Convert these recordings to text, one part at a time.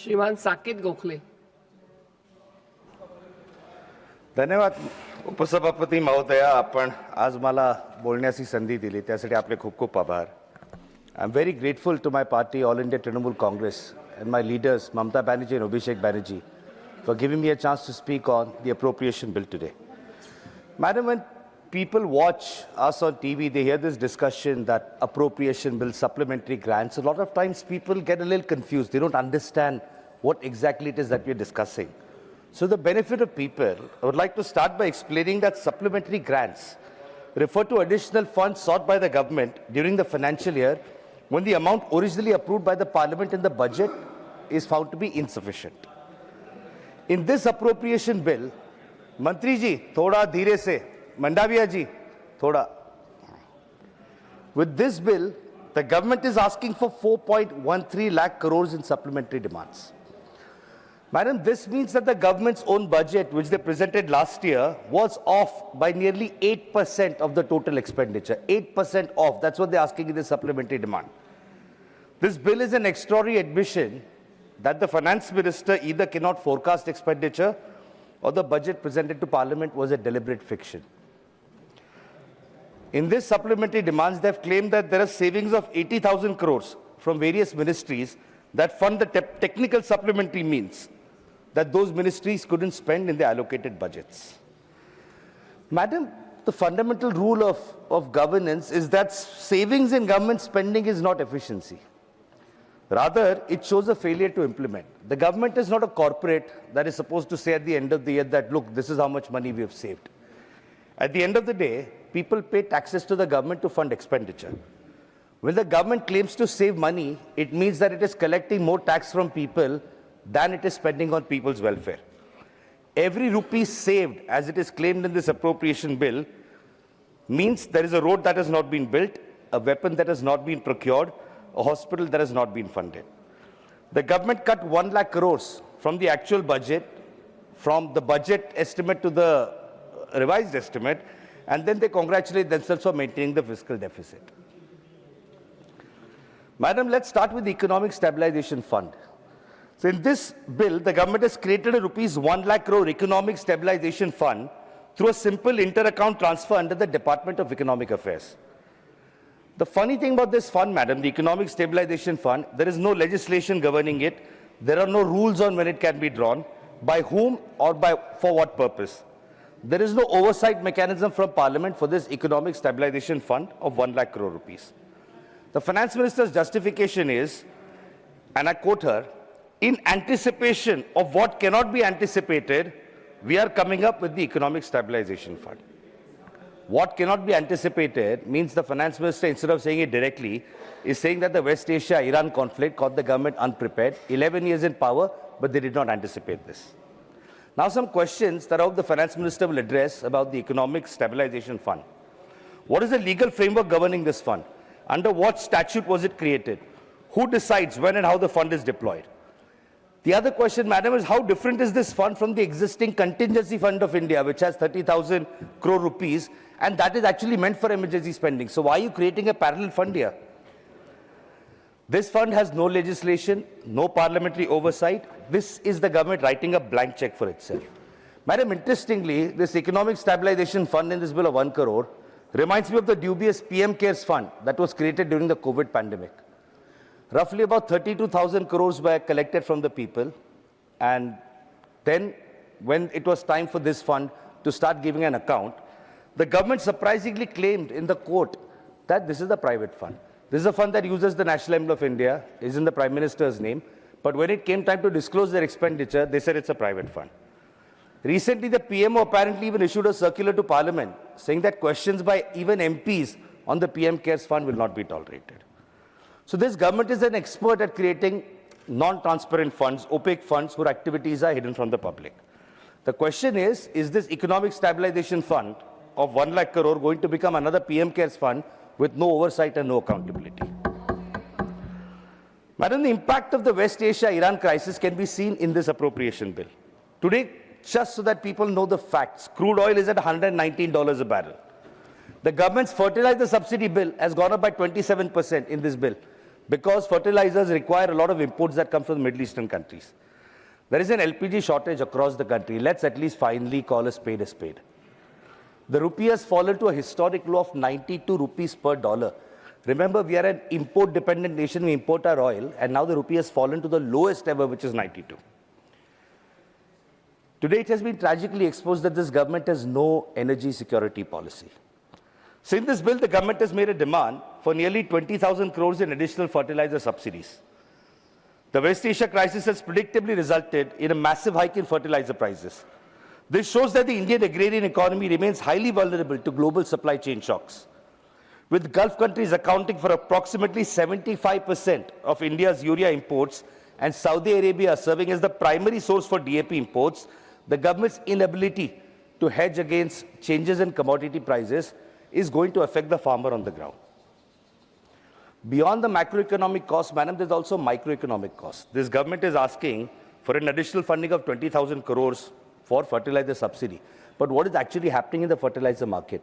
श्रीमान साकेत गोखले. धन्यवाद उपसभापती महोदया, आपण आज मला बोलण्याची संधी दिली त्यासाठी आपले खूप खूप आभार. I am very grateful to my party, All India Trinamool Congress, and my leaders, Mamata Banerjee and Abhishek Banerjee, for giving me a chance to speak on the appropriation bill today. Madam, when people watch us on TV, they hear this discussion that appropriation bill, supplementary grants. A lot of times people get a little confused. They don't understand what exactly it is that we're discussing. So the benefit of people, I would like to start by explaining that supplementary grants refer to additional funds sought by the government during the financial year when the amount originally approved by the parliament in the budget is found to be insufficient. In this appropriation bill, Mantri ji, thoda dheere se, Mandavia ji, thoda. With this bill, the government is asking for 4.13 lakh crores in supplementary demands. Madam, this means that the government's own budget, which they presented last year, was off by nearly 8% of the total expenditure. 8% off. That's what they're asking in the supplementary demand. This bill is an extraordinary admission that the finance minister either cannot forecast expenditure or the budget presented to parliament was a deliberate fiction. In this supplementary demands, they've claimed that there are savings of 80,000 crores from various ministries that fund the technical supplementary means that those ministries couldn't spend in their allocated budgets. Madam, the fundamental rule of governance is that savings in government spending is not efficiency. Rather, it shows a failure to implement. The government is not a corporate that is supposed to say at the end of the year that, look, this is how much money we have saved. At the end of the day, people pay taxes to the government to fund expenditure. When the government claims to save money, it means that it is collecting more tax from people than it is spending on people's welfare. Every rupee saved, as it is claimed in this appropriation bill, means there is a road that has not been built, a weapon that has not been procured, a hospital that has not been funded. The government cut 1 lakh crores from the actual budget, from the budget estimate to the revised estimate, and then they congratulate themselves for maintaining the fiscal deficit. Madam, let's start with the Economic Stabilization Fund. So in this bill, the government has created a rupees 1 lakh crore Economic Stabilization Fund through a simple inter-account transfer under the Department of Economic Affairs. The funny thing about this fund, madam, the Economic Stabilization Fund, there is no legislation governing it. There are no rules on when it can be drawn, by whom or for what purpose. There is no oversight mechanism from Parliament for this Economic Stabilization Fund of 1 lakh crore rupees. The Finance Minister's justification is, and I quote her, in anticipation of what cannot be anticipated, we are coming up with the Economic Stabilization Fund. What cannot be anticipated means the Finance Minister, instead of saying it directly, is saying that the West Asia-Iran conflict caught the government unprepared, 11 years in power, but they did not anticipate this. Now some questions that I hope the Finance Minister will address about the Economic Stabilization Fund. What is the legal framework governing this fund? Under what statute was it created? Who decides when and how the fund is deployed? The other question, madam, is how different is this fund from the existing contingency fund of India, which has 30,000 crore rupees, and that is actually meant for emergency spending. So why are you creating a parallel fund here? This fund has no legislation, no parliamentary oversight. This is the government writing a blank check for itself. Madam, interestingly, this Economic Stabilization Fund in this bill of 1 crore reminds me of the dubious PM CARES fund that was created during the COVID pandemic. Roughly about 32,000 crores were collected from the people, and then when it was time for this fund to start giving an account, the government surprisingly claimed in the court that this is a private fund. This is a fund that uses the national emblem of India, is in the Prime Minister's name, but when it came time to disclose their expenditure, they said it's a private fund. Recently, the PMO apparently even issued a circular to Parliament saying that questions by even MPs on the PM CARES fund will not be tolerated. So this government is an expert at creating non-transparent funds, opaque funds whose activities are hidden from the public. The question is this Economic Stabilization Fund of 1 lakh crore going to become another PM CARES fund with no oversight and no accountability? Madam, the impact of the West Asia-Iran crisis can be seen in this appropriation bill. Today, just so that people know the facts, crude oil is at $119 a barrel. The government's fertilizer subsidy bill has gone up by 27% in this bill. because fertilizers require a lot of imports that come from the Middle Eastern countries. There is an LPG shortage across the country. Let's at least finally call a spade a spade. The rupee has fallen to a historic low of 92 rupees per dollar. Remember, we are an import-dependent nation. We import our oil, and now the rupee has fallen to the lowest ever, which is 92. Today, it has been tragically exposed that this government has no energy security policy. So in this bill, the government has made a demand for nearly 20,000 crores in additional fertilizer subsidies. The West Asia crisis has predictably resulted in a massive hike in fertilizer prices. This shows that the Indian agrarian economy remains highly vulnerable to global supply chain shocks. With Gulf countries accounting for approximately 75% of India's urea imports and Saudi Arabia serving as the primary source for DAP imports, the government's inability to hedge against changes in commodity prices is going to affect the farmer on the ground. Beyond the macroeconomic cost, madam, there's also microeconomic cost. This government is asking for an additional funding of 20,000 crores for fertilizer subsidy. But what is actually happening in the fertilizer market?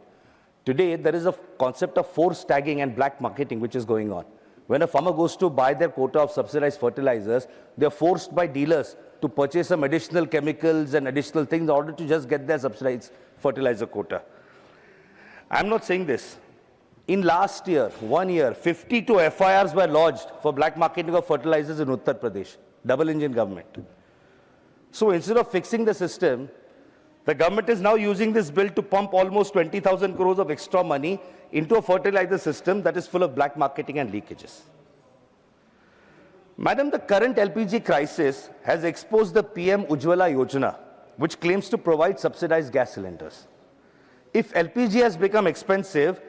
Today, there is a concept of forced tagging and black marketing which is going on. When a farmer goes to buy their quota of subsidized fertilizers, they are forced by dealers to purchase some additional chemicals and additional things in order to just get their subsidized fertilizer quota. I'm not saying this. In last year, 1 year, 52 FIRs were lodged for black marketing of fertilizers in Uttar Pradesh, double-engine government. So instead of fixing the system, the government is now using this bill to pump almost 20,000 crores of extra money into a fertilizer system that is full of black marketing and leakages. Madam, the current LPG crisis has exposed the PM Ujjwala Yojana, which claims to provide subsidized gas cylinders. If LPG has become expensive,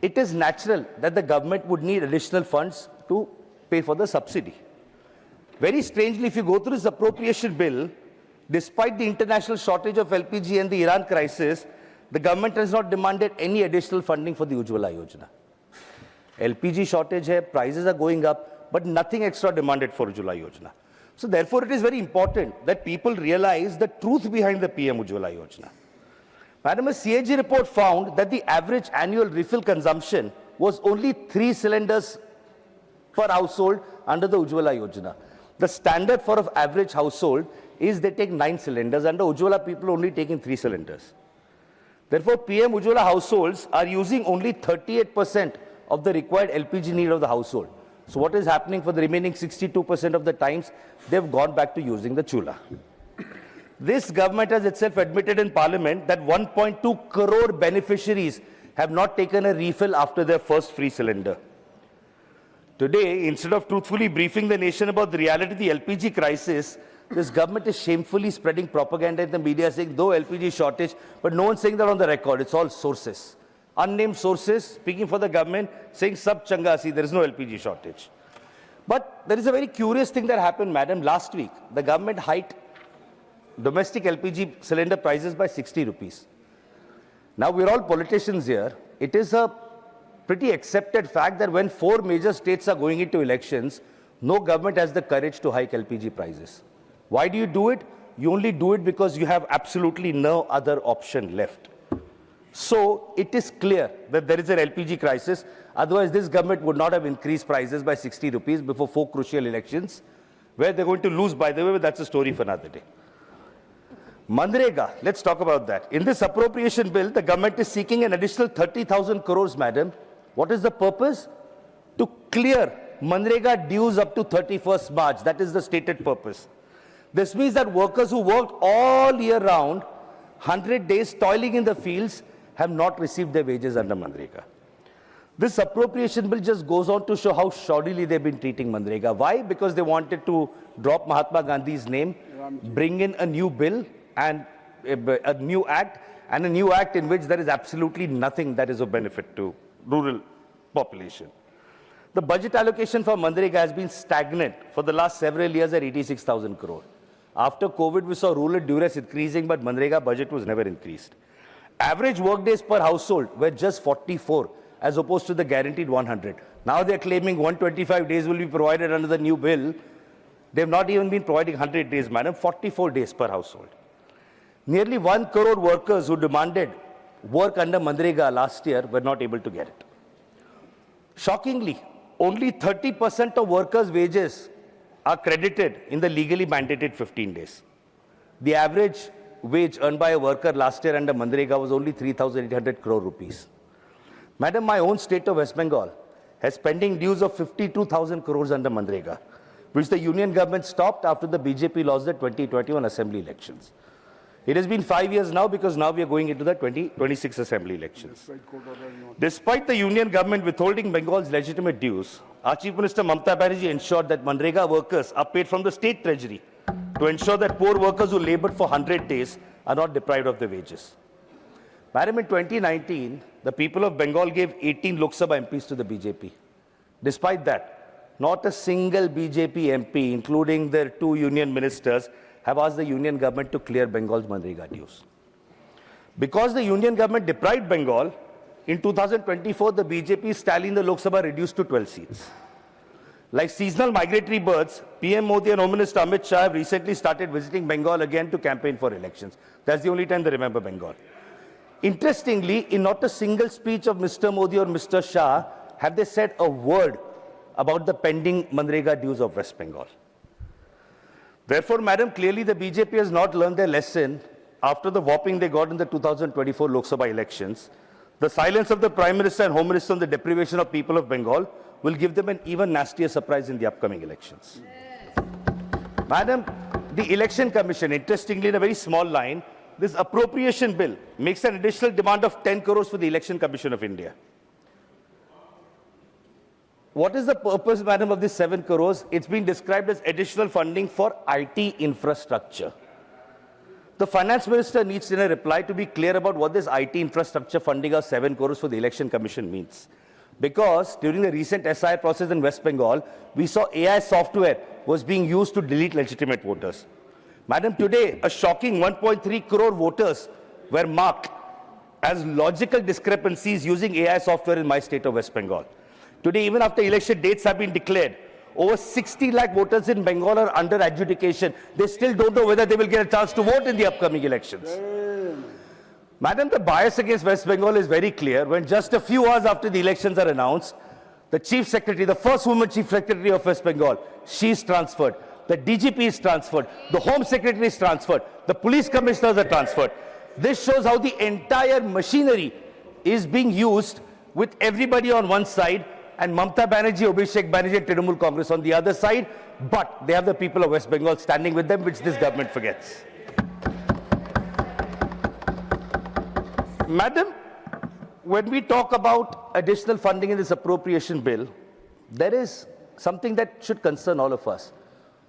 it is natural that the government would need additional funds to pay for the subsidy. Very strangely, if you go through this appropriation bill, despite the international shortage of LPG and the Iran crisis, the government has not demanded any additional funding for the Ujjwala Yojana. LPG shortage hai, prices are going up, but nothing extra demanded for Ujjwala Yojana. So therefore, it is very important that people realize the truth behind the PM Ujjwala Yojana. Madam, a CAG report found that the average annual refill consumption was only 3 cylinders per household under the Ujjwala Yojana. The standard for an average household is they take 9 cylinders. Under Ujjwala, people are only taking 3 cylinders. Therefore, PM Ujjwala households are using only 38% of the required LPG need of the household. So what is happening for the remaining 62% of the times? They've gone back to using the chula. This government has itself admitted in Parliament that 1.2 crore beneficiaries have not taken a refill after their first free cylinder. Today, instead of truthfully briefing the nation about the reality of the LPG crisis, this government is shamefully spreading propaganda in the media saying, though LPG shortage, but no one's saying that on the record. It's all sources. Unnamed sources speaking for the government saying, Sab changa si, there is no LPG shortage. But there is a very curious thing that happened, madam. Last week, the government hiked domestic LPG cylinder prices by 60 rupees. Now, we're all politicians here. It is a pretty accepted fact that when 4 major states are going into elections, no government has the courage to hike LPG prices. Why do you do it? You only do it because you have absolutely no other option left. So it is clear that there is an LPG crisis. Otherwise, this government would not have increased prices by 60 rupees before 4 crucial elections, where they're going to lose, by the way, but that's a story for another day. MGNREGA, let's talk about that. In this appropriation bill, the government is seeking an additional 30,000 crores, madam. What is the purpose? To clear MGNREGA dues up to 31st March. That is the stated purpose. This means that workers who worked all year round, 100 days toiling in the fields, have not received their wages under MGNREGA. This appropriation bill just goes on to show how shoddily they've been treating MGNREGA. Why? Because they wanted to drop Mahatma Gandhi's name, bring in a new bill and a new act, and a new act in which there is absolutely nothing that is of benefit to rural population. The budget allocation for MGNREGA has been stagnant for the last several years at 86,000 crore. After COVID, we saw rural duress increasing, but MGNREGA budget was never increased. Average work days per household were just 44, as opposed to the guaranteed 100. Now they're claiming 125 days will be provided under the new bill. They've not even been providing 100 days, madam, 44 days per household. Nearly 1 crore workers who demanded work under MGNREGA last year were not able to get it. Shockingly, only 30% of workers' wages are credited in the legally mandated 15 days. The average wage earned by a worker last year under MGNREGA was only 3,800 crore rupees. Madam, my own state of West Bengal has pending dues of 52,000 crores under MGNREGA, which the union government stopped after the BJP lost the 2021 assembly elections. It has been 5 years now because now we are going into the 2026 assembly elections. Despite the union government withholding Bengal's legitimate dues, our Chief Minister Mamata Banerjee ensured that MGNREGA workers are paid from the state treasury to ensure that poor workers who labored for 100 days are not deprived of their wages. Madam, in 2019, the people of Bengal gave 18 Lok Sabha MPs to the BJP. Despite that, not a single BJP MP, including their 2 union ministers, have asked the union government to clear Bengal's MGNREGA dues. Because the union government deprived Bengal, in 2024, the BJP's tally in the Lok Sabha reduced to 12 seats. Like seasonal migratory birds, PM Modi and Home Minister Amit Shah have recently started visiting Bengal again to campaign for elections. That's the only time they remember Bengal. Interestingly, in not a single speech of Mr. Modi or Mr. Shah have they said a word about the pending MGNREGA dues of West Bengal. Therefore, Madam, clearly the BJP has not learned their lesson after the whopping they got in the 2024 Lok Sabha elections. The silence of the Prime Minister and Home Minister on the deprivation of people of Bengal will give them an even nastier surprise in the upcoming elections. Yes. Madam, the Election Commission, interestingly in a very small line, this appropriation bill makes an additional demand of 10 crores for the Election Commission of India. What is the purpose, Madam, of this 7 crores? It's been described as additional funding for IT infrastructure. The Finance Minister needs in a reply to be clear about what this IT infrastructure funding of 7 crores for the Election Commission means. Because during the recent SIR process in West Bengal, we saw AI software was being used to delete legitimate voters. Madam, today, a shocking 1.3 crore voters were marked as logical discrepancies using AI software in my state of West Bengal. Today, even after election dates have been declared, over 60 lakh voters in Bengal are under adjudication. They still don't know whether they will get a chance to vote in the upcoming elections. Madam, the bias against West Bengal is very clear. When just a few hours after the elections are announced, the Chief Secretary, the first woman Chief Secretary of West Bengal, she's transferred. The DGP is transferred. The Home Secretary is transferred. The police commissioners are transferred. This shows how the entire machinery is being used with everybody on one side and Mamata Banerjee, Abhishek Banerjee and Trinamool Congress on the other side, but they have the people of West Bengal standing with them, which this government forgets. Madam, when we talk about additional funding in this appropriation bill, there is something that should concern all of us.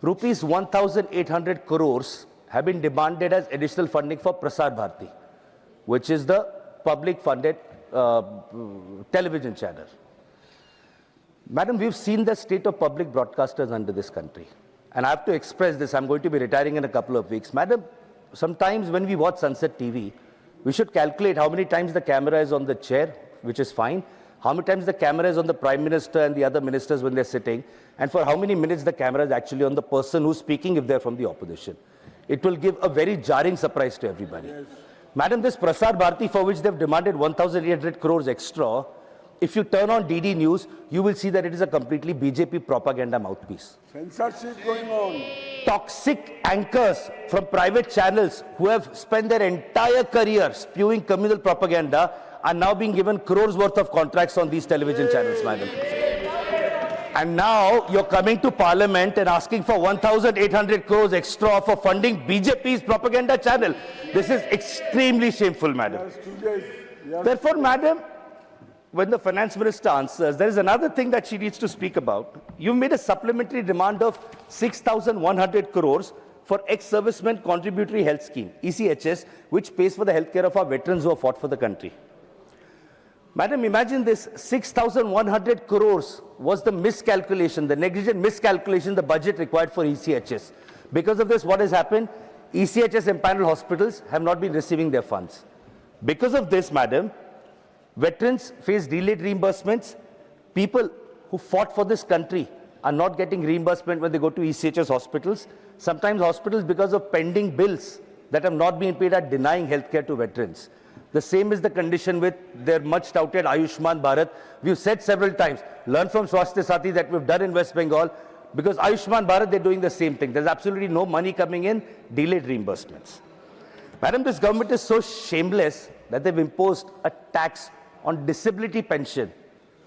Rupees 1,800 crores have been demanded as additional funding for Prasar Bharati, which is the public funded television channel. Madam, we've seen the state of public broadcasters under this country. And I have to express this. I'm going to be retiring in a couple of weeks. Madam, sometimes when we watch Sunset TV, we should calculate how many times the camera is on the chair, which is fine, how many times the camera is on the Prime Minister and the other ministers when they're sitting, and for how many minutes the camera is actually on the person who's speaking if they're from the opposition. It will give a very jarring surprise to everybody. Yes. Madam, this Prasar Bharati, for which they've demanded 1,800 crores extra, if you turn on DD News, you will see that it is a completely BJP propaganda mouthpiece. Censorship going on. Toxic anchors from private channels who have spent their entire career spewing communal propaganda are now being given crores worth of contracts on these television channels, Madam. And now you're coming to Parliament and asking for 1,800 crores extra for funding BJP's propaganda channel. This is extremely shameful, Madam. Therefore, Madam, when the Finance Minister answers, there is another thing that she needs to speak about. You've made a supplementary demand of 6,100 crores for ex-servicemen contributory health scheme, ECHS, which pays for the healthcare of our veterans who have fought for the country. Madam, imagine this, 6,100 crores was the miscalculation, the negligent miscalculation, the budget required for ECHS. Because of this, what has happened? ECHS empaneled hospitals have not been receiving their funds. Because of this, Madam, veterans face delayed reimbursements. People who fought for this country are not getting reimbursement when they go to ECHS hospitals. Sometimes hospitals, because of pending bills that have not been paid, are denying healthcare to veterans. The same is the condition with their much touted Ayushman Bharat. We've said several times, learn from Swasthya Sathi that we've done in West Bengal, because Ayushman Bharat, they're doing the same thing. There's absolutely no money coming in, delayed reimbursements. Madam, this government is so shameless that they've imposed a tax on disability pension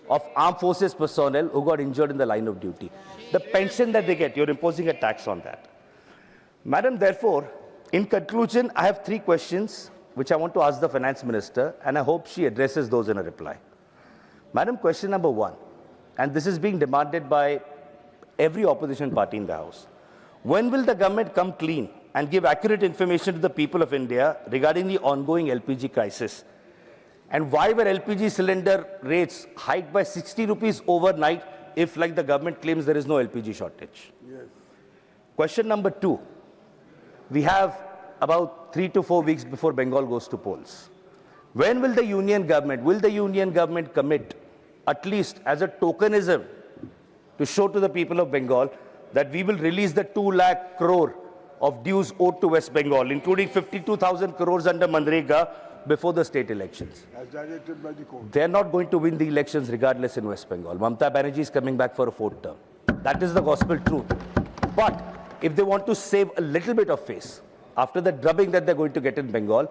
of armed forces personnel who got injured in the line of duty. The pension that they get, you're imposing a tax on that. Madam, therefore, in conclusion, I have 3 questions which I want to ask the Finance Minister, and I hope she addresses those in a reply. Madam, question number 1, and this is being demanded by every opposition party in the House. When will the government come clean and give accurate information to the people of India regarding the ongoing LPG crisis? And why were LPG cylinder rates hiked by 60 rupees overnight if, like the government claims, there is no LPG shortage? Yes. Question number 2. We have about 3 to 4 weeks before Bengal goes to polls. When will the union government commit, at least as a tokenism, to show to the people of Bengal that we will release the 2 lakh crore of dues owed to West Bengal, including 52,000 crores under MGNREGA, before the state elections? As directed by the court. They are not going to win the elections regardless in West Bengal. Mamata Banerjee is coming back for a 4th term. That is the gospel truth. But if they want to save a little bit of face after the drubbing that they're going to get in Bengal,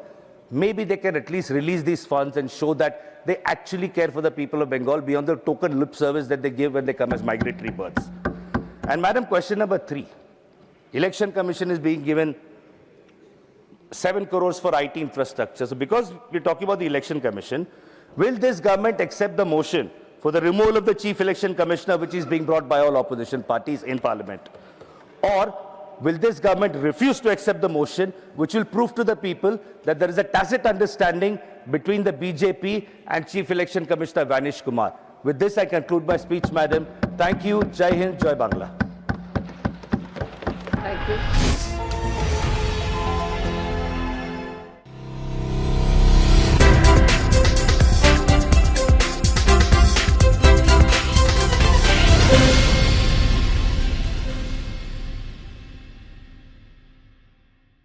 maybe they can at least release these funds and show that they actually care for the people of Bengal beyond the token lip service that they give when they come as migratory birds. And Madam, question number 3. Election Commission is being given 7 crores for IT infrastructure. So because we're talking about the Election Commission, will this government accept the motion for the removal of the Chief Election Commissioner, which is being brought by all opposition parties in Parliament? Or will this government refuse to accept the motion, which will prove to the people that there is a tacit understanding between the BJP and Chief Election Commissioner Vanish Kumar? With this, I conclude my speech, Madam. Thank you. Jai Hind, Jai Bangla. Thank you.